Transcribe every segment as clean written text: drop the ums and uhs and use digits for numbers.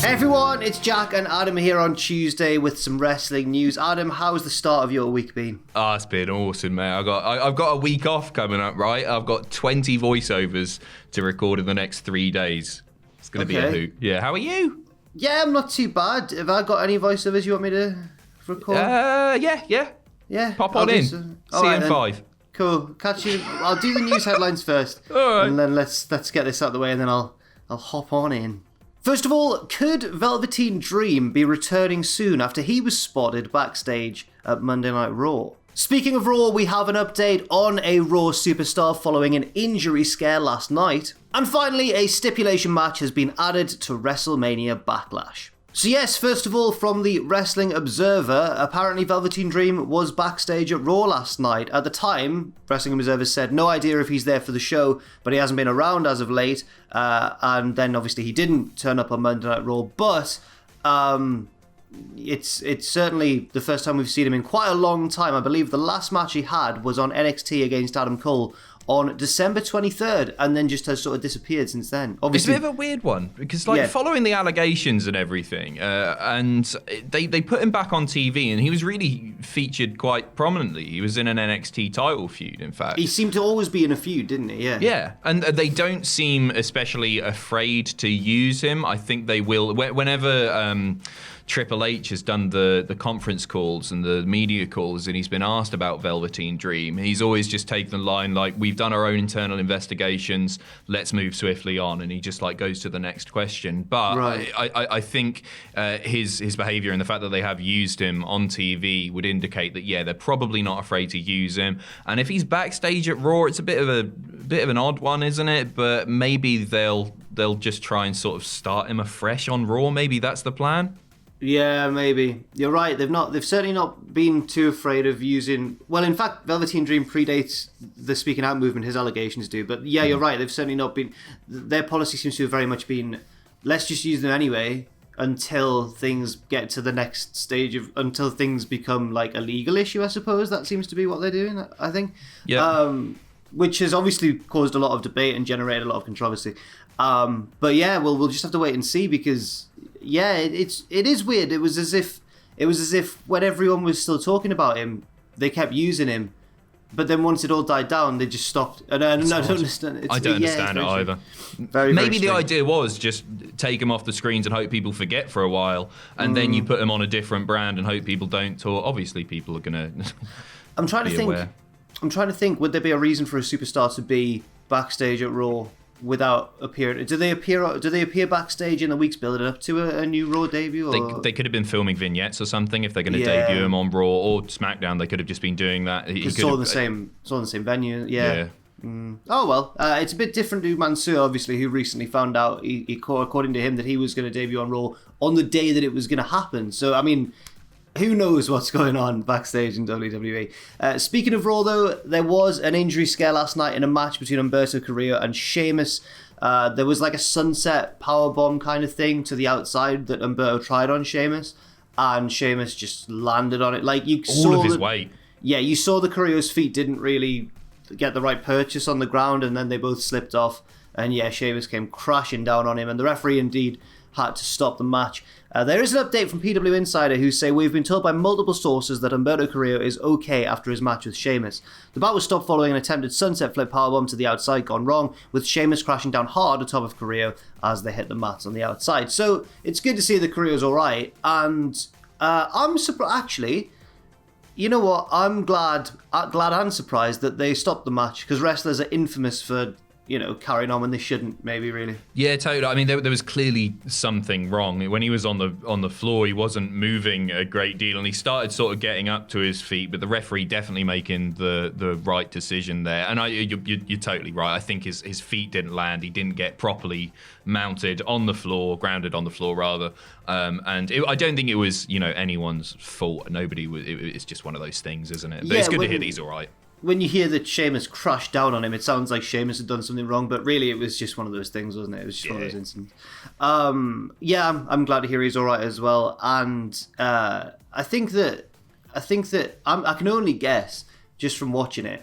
Hey everyone, it's Jack and Adam here on Tuesday with some wrestling news. Adam, how's the start of your week been? Oh, it's been awesome, mate. I've got a week off coming up, right? I've got 20 voiceovers to record in the next 3 days. It's going to be a hoot. Yeah, how are you? Yeah, I'm not too bad. Have I got any voiceovers you want me to record? Yeah. Pop on in. See you in 5. Cool. Catch you. I'll do the news headlines first. All right. And then let's get this out of the way and then I'll hop on in. First of all, could Velveteen Dream be returning soon after he was spotted backstage at Monday Night Raw? Speaking of Raw, we have an update on a Raw Superstar following an injury scare last night. And finally, a stipulation match has been added to WrestleMania Backlash. So yes, first of all, from the Wrestling Observer, apparently Velveteen Dream was backstage at Raw last night. At the time, Wrestling Observer said no idea if he's there for the show, but he hasn't been around as of late. And then obviously he didn't turn up on Monday Night Raw, but it's certainly the first time we've seen him in quite a long time. I believe the last match he had was on NXT against Adam Cole on December 23rd, and then just has sort of disappeared since then. Obviously, it's a bit of a weird one, because following the allegations and everything, and they put him back on TV, and he was really featured quite prominently. He was in an NXT title feud, in fact. He seemed to always be in a feud, didn't he? Yeah. Yeah, and they don't seem especially afraid to use him. I think they will, whenever Triple H has done the conference calls and the media calls and he's been asked about Velveteen Dream, he's always just taken the line like, we've done our own internal investigations, let's move swiftly on, and he just like goes to the next question. But right. I think his behavior and the fact that they have used him on TV would indicate that, yeah, they're probably not afraid to use him. And if he's backstage at Raw, it's a bit of an odd one, isn't it? But maybe they'll just try and sort of start him afresh on Raw. Maybe that's the plan. Yeah, maybe. You're right. They've certainly not been too afraid of using... Well, in fact, Velveteen Dream predates the speaking out movement, his allegations do. But yeah, you're right. They've certainly not been... Their policy seems to have very much been, let's just use them anyway until things get to the next stage of... Until things become like a legal issue, I suppose. That seems to be what they're doing, I think. Yeah. Which has obviously caused a lot of debate and generated a lot of controversy. But yeah, we'll just have to wait and see, because... Yeah, it is weird. It was as if when everyone was still talking about him, they kept using him, but then once it all died down, they just stopped. And I don't understand. I don't understand it either. Maybe the idea was just take him off the screens and hope people forget for a while, and then you put him on a different brand and hope people don't talk. Obviously, people are gonna. I'm trying to think. Would there be a reason for a superstar to be backstage at Raw without appearing? Do they appear backstage in the weeks building up to a new Raw debut? Or? They could have been filming vignettes or something. If they're going to debut him on Raw or SmackDown, they could have just been doing that. It's all the same venue. Yeah. Oh well, it's a bit different to Mansoor, obviously, who recently found out, according to him, that he was going to debut on Raw on the day that it was going to happen. So I mean, who knows what's going on backstage in WWE. Speaking of Raw, though, there was an injury scare last night in a match between Humberto Carrillo and Sheamus. There was like a sunset powerbomb kind of thing to the outside that Humberto tried on Sheamus, and Sheamus just landed on it. Like you saw all of his weight. Yeah, you saw the Carrillo's feet didn't really get the right purchase on the ground, and then they both slipped off, and yeah, Sheamus came crashing down on him, and the referee indeed had to stop the match. There is an update from PW Insider who say, we've been told by multiple sources that Humberto Carrillo is okay after his match with Sheamus. The bout was stopped following an attempted sunset flip powerbomb to the outside gone wrong, with Sheamus crashing down hard atop of Carrillo as they hit the mats on the outside. So it's good to see that Carrillo's alright, and I'm surprised, actually, you know what, I'm glad and surprised that they stopped the match, because wrestlers are infamous for, you know, carrying on when they shouldn't, maybe, really. Yeah, totally. I mean, there was clearly something wrong. When he was on the floor, he wasn't moving a great deal, and he started sort of getting up to his feet, but the referee definitely making the right decision there. And you're totally right. I think his feet didn't land. He didn't get properly mounted on the floor, grounded on the floor, rather. I don't think it was, you know, anyone's fault. It's just one of those things, isn't it? But it's good to hear that he's all right. When you hear that Sheamus crashed down on him, it sounds like Sheamus had done something wrong, but really it was just one of those things, wasn't it? It was just one of those incidents. I'm glad to hear he's all right as well. And I think that I can only guess, just from watching it,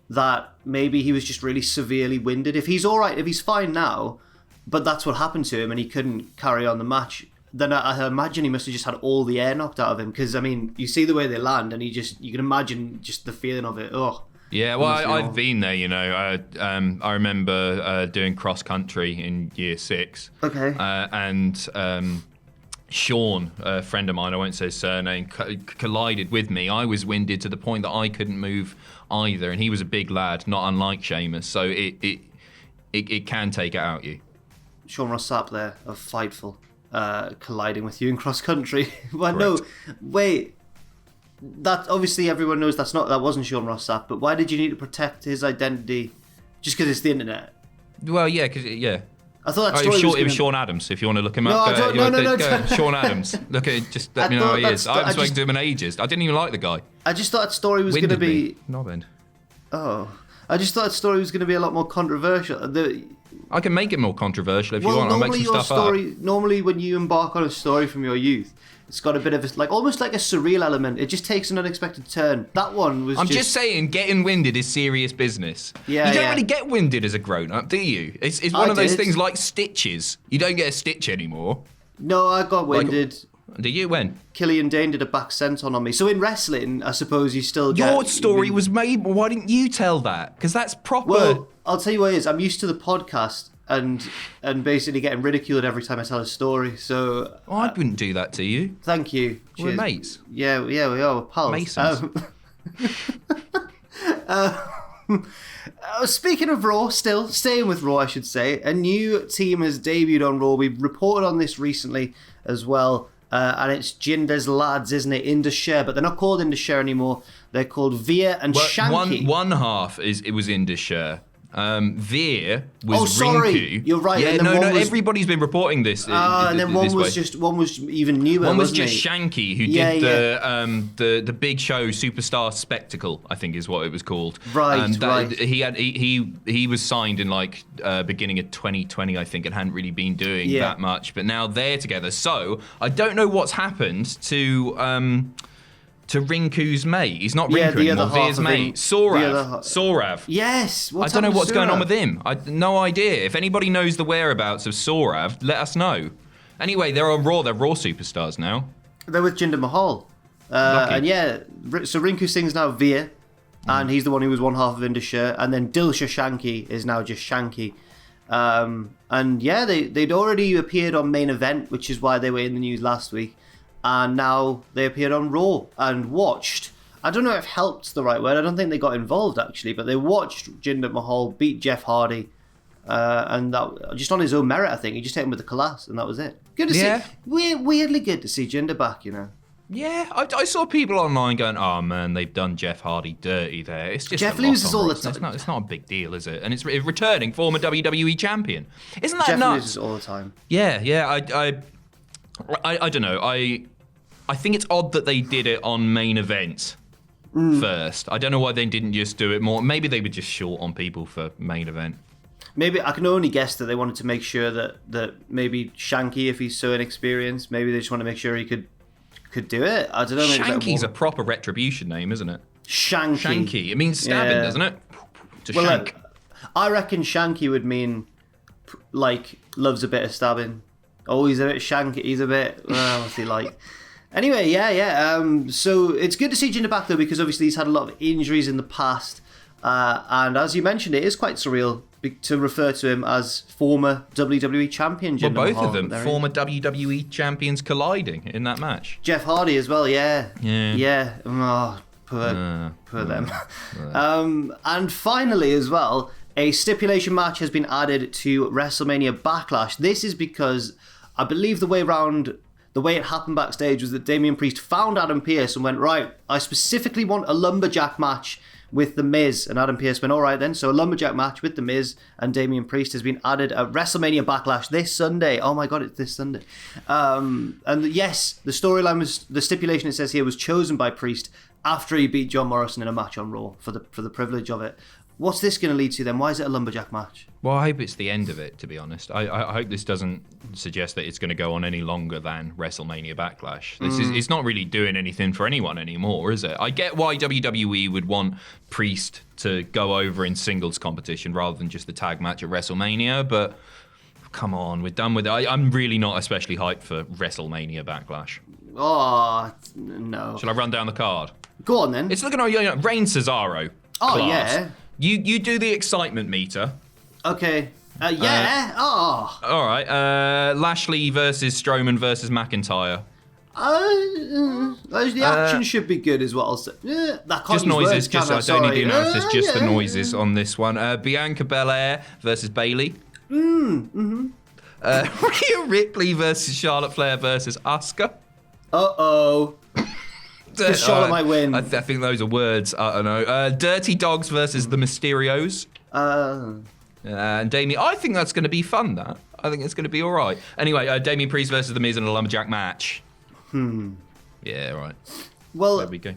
that maybe he was just really severely winded. If he's all right, if he's fine now, but that's what happened to him and he couldn't carry on the match, then I imagine he must have just had all the air knocked out of him, because I mean, you see the way they land, and you can imagine just the feeling of it. Oh. Yeah, well, I've been there, you know. I remember doing cross country in year 6. Okay. And Sean, a friend of mine, I won't say his surname, collided with me. I was winded to the point that I couldn't move either, and he was a big lad, not unlike Sheamus. So it can take it out you. Sean Ross Sapp there of Fightful, colliding with you in cross country. Well, Correct. no, wait. That obviously everyone knows that wasn't Sean Ross Sapp. But why did you need to protect his identity? Just because it's the internet? Well, yeah, because I thought that story it was Sean Adams. If you want to look him No, up, I don't- no. Sean Adams. Look at just let me know who he is. I haven't spoken to him in ages. I didn't even like the guy. I just thought that story was going to be. Knob end. Oh, I just thought that story was going to be a lot more controversial. I can make it more controversial if you want. I'll make some stuff up. Normally, when you embark on a story from your youth, it's got a bit of almost like a surreal element. It just takes an unexpected turn. That one was. I'm just saying, getting winded is serious business. Yeah, you don't really get winded as a grown-up, do you? It's one of those things like stitches. You don't get a stitch anymore. No, I got winded. Do you? When? Killian Dane did a back senton on me. So in wrestling, I suppose you still get... Your story was made, why didn't you tell that? Because that's proper... Well, I'll tell you what it is. I'm used to the podcast and basically getting ridiculed every time I tell a story, so... I wouldn't do that to you. Thank you. We're mates. Yeah, we are. We're pals. Masons. Speaking of Raw, still staying with Raw, I should say, a new team has debuted on Raw. We reported on this recently as well, and it's Jinder's lads, isn't it? Indus-Sher, but they're not called Indus-Sher anymore. They're called Veer and Shanky. One half it was Indus-Sher. Veer was Rinku. You're right. Yeah, no, everybody's been reporting this. And then one was even newer. One was wasn't just it? Shanky, who did the Big Show Superstar Spectacle, I think is what it was called. Right. He was signed in beginning of 2020, I think, and hadn't really been doing that much. But now they're together. So I don't know what's happened to Rinku's mate. He's not Rinku anymore. Veer's mate. Sorav. Yes. I don't know what's going on with him. No idea. If anybody knows the whereabouts of Sorav, let us know. Anyway, they're on Raw. They're Raw superstars now. They're with Jinder Mahal. And so Rinku Singh's now Veer, and he's the one who was one half of Indus-Sher, and then Dilsha Shanky is now just Shanky. They'd already appeared on Main Event, which is why they were in the news last week. And now they appeared on Raw and watched. I don't know if helped's the right word. I don't think they got involved, actually. But they watched Jinder Mahal beat Jeff Hardy. And that just on his own merit, I think. He just hit him with a class, and that was it. Good to see. Weirdly good to see Jinder back, you know. Yeah, I saw people online going, "Oh man, they've done Jeff Hardy dirty there." It's just Jeff loses all the time. It's not a big deal, is it? And it's returning former WWE champion. Isn't that nuts? Jeff loses all the time. Yeah. I don't know. I think it's odd that they did it on Main Event first. I don't know why they didn't just do it more. Maybe they were just short on people for Main Event. Maybe I can only guess that they wanted to make sure that maybe Shanky, if he's so inexperienced, maybe they just want to make sure he could do it. I don't know. Shanky's a proper Retribution name, isn't it? Shanky. It means stabbing, doesn't it? Look, I reckon Shanky would mean loves a bit of stabbing. Oh, he's a bit shanky. He's a bit. What's he like? Anyway, so it's good to see Jinder back, though, because obviously he's had a lot of injuries in the past. And as you mentioned, it is quite surreal to refer to him as former WWE champion Jinder Mahal. Mahal. Both of them, former WWE champions colliding in that match. Jeff Hardy as well, yeah. Oh, poor them. And finally, as well, a stipulation match has been added to WrestleMania Backlash. This is because I believe the way it happened backstage was that Damian Priest found Adam Pearce and went, right, I specifically want a lumberjack match with The Miz. And Adam Pearce went, all right then. So a lumberjack match with The Miz and Damian Priest has been added at WrestleMania Backlash this Sunday. Oh my God, it's this Sunday. And yes, the storyline was, the stipulation it says here was chosen by Priest after he beat John Morrison in a match on Raw for the privilege of it. What's this going to lead to then? Why is it a lumberjack match? Well, I hope it's the end of it, to be honest. I hope this doesn't suggest that it's going to go on any longer than WrestleMania Backlash. It's not really doing anything for anyone anymore, is it? I get why WWE would want Priest to go over in singles competition rather than just the tag match at WrestleMania, but come on, we're done with it. I'm really not especially hyped for WrestleMania Backlash. Oh, no. Shall I run down the card? Go on, then. It's looking like Reign Cesaro. Oh, class. yeah. You do the excitement meter. Okay. All right. Lashley versus Strowman versus McIntyre. The action should be good as well. So, that Just noises. I don't need the analysis. Just the noises on this one. Bianca Belair versus Bayley. Rhea Ripley versus Charlotte Flair versus Asuka. Because Charlotte might win. I think those are words. I don't know. Dirty Dogs versus the Mysterios. And Damien. I think that's going to be fun. I think it's going to be all right. Anyway, Damien Priest versus The Miz in a lumberjack match. Yeah, right. Well, there we go.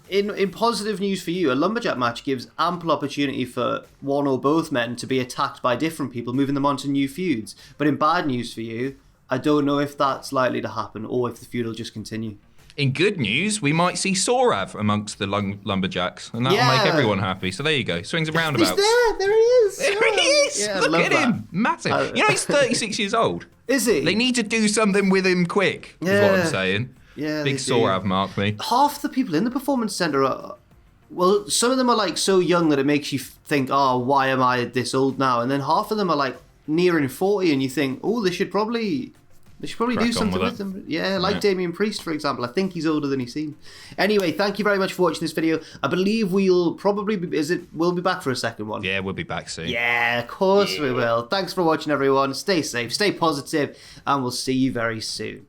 In positive news for you, a lumberjack match gives ample opportunity for one or both men to be attacked by different people, moving them on to new feuds. But in bad news for you, I don't know if that's likely to happen or if the feud will just continue. In good news, we might see Sorav amongst the lumberjacks, and that will make everyone happy. So there you go. Swings and roundabouts. He's there he is. There he is. Yeah, Look at him. Massive. He's 36 years old. Is he? They need to do something with him quick, is what I'm saying. Yeah, Big Sorav, mark me. Half the people in the Performance Center are... Well, some of them are like so young that it makes you think, oh, why am I this old now? And then half of them are like nearing 40 and you think, oh, they should probably do something with them. Yeah, like Damien Priest, for example. I think he's older than he seems. Anyway, thank you very much for watching this video. I believe we'll probably we'll be back for a second one. Yeah, we'll be back soon. Yeah, of course we will. Thanks for watching, everyone. Stay safe, stay positive, and we'll see you very soon.